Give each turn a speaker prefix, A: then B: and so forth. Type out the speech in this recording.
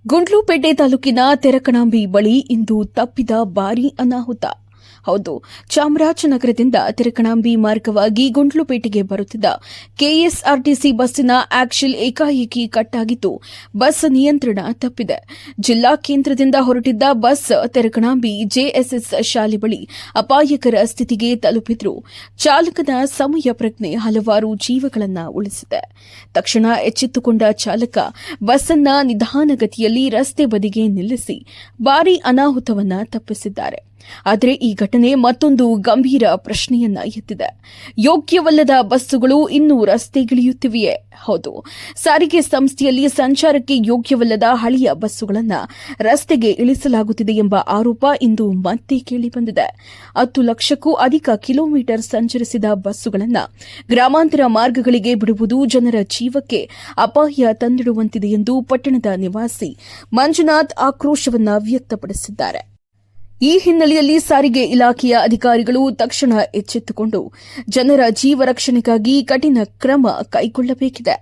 A: ಗುಂಡ್ಲುಪೇಟೆ ತಾಲೂಕಿನ ತೆರಕಣಾಂಬಿ ಬಳಿ ಇಂದು ತಪ್ಪಿದ ಭಾರೀ ಅನಾಹುತ. ಹೌದು, ಚಾಮರಾಜನಗರದಿಂದ ತೆರಕಣಾಂಬಿ ಮಾರ್ಗವಾಗಿ ಗುಂಡ್ಲುಪೇಟೆಗೆ ಬರುತ್ತಿದ್ದ ಕೆಎಸ್ಆರ್ಟಿಸಿ ಬಸ್ಸಿನ ಆಕ್ಸಿಲ್ ಏಕಾಏಕಿ ಕಟ್ ಆಗಿದ್ದು ಬಸ್ ನಿಯಂತ್ರಣ ತಪ್ಪಿದೆ. ಜಿಲ್ಲಾ ಕೇಂದ್ರದಿಂದ ಹೊರಟಿದ್ದ ಬಸ್ ತೆರಕಣಾಂಬಿ ಜೆಎಸ್ಎಸ್ ಶಾಲೆ ಬಳಿ ಅಪಾಯಕರ ಸ್ಥಿತಿಗೆ ತಲುಪಿದ್ರು. ಚಾಲಕನ ಸಮಯ ಪ್ರಜ್ಞೆ ಹಲವಾರು ಜೀವಗಳನ್ನು ಉಳಿಸಿದೆ. ತಕ್ಷಣ ಎಚ್ಚೆತ್ತುಕೊಂಡ ಚಾಲಕ ಬಸ್ ಅನ್ನ ನಿಧಾನಗತಿಯಲ್ಲಿ ರಸ್ತೆ ಬದಿಗೆ ನಿಲ್ಲಿಸಿ ಭಾರೀ ಅನಾಹುತವನ್ನ ತಪ್ಪಿಸಿದ್ದಾರೆ. ಆದರೆ ಈ ಘಟನೆ ಮತ್ತೊಂದು ಗಂಭೀರ ಪ್ರಶ್ನೆಯನ್ನ ಎತ್ತಿದೆ. ಯೋಗ್ಯವಲ್ಲದ ಬಸ್ಸುಗಳು ಇನ್ನೂ ರಸ್ತೆಗಿಳಿಯುತ್ತಿವೆಯೇ? ಹೌದು, ಸಾರಿಗೆ ಸಂಸ್ಥೆಯಲ್ಲಿ ಸಂಚಾರಕ್ಕೆ ಯೋಗ್ಯವಲ್ಲದ ಹಳೆಯ ಬಸ್ಸುಗಳನ್ನು ರಸ್ತೆಗೆ ಇಳಿಸಲಾಗುತ್ತಿದೆ ಎಂಬ ಆರೋಪ ಇಂದು ಮತ್ತೆ ಕೇಳಿಬಂದಿದೆ. 10 ಲಕ್ಷಕ್ಕೂ ಅಧಿಕ ಕಿಲೋಮೀಟರ್ ಸಂಚರಿಸಿದ ಬಸ್ಸುಗಳನ್ನು ಗ್ರಾಮಾಂತರ ಮಾರ್ಗಗಳಿಗೆ ಬಿಡುವುದು ಜನರ ಜೀವಕ್ಕೆ ಅಪಾಯ ತಂದಿಡುವಂತಿದೆ ಎಂದು ಪಟ್ಟಣದ ನಿವಾಸಿ ಮಂಜುನಾಥ್ ಆಕ್ರೋಶವನ್ನ ವ್ಯಕ್ತಪಡಿಸಿದ್ದಾರೆ. ಈ ಹಿನ್ನೆಲೆಯಲ್ಲಿ ಸಾರಿಗೆ ಇಲಾಖೆಯ ಅಧಿಕಾರಿಗಳು ತಕ್ಷಣ ಎಚ್ಚೆತ್ತುಕೊಂಡು ಜನರ ಜೀವ ರಕ್ಷಣೆಗಾಗಿ ಕಠಿಣ ಕ್ರಮ ಕೈಗೊಳ್ಳಬೇಕಿದೆ.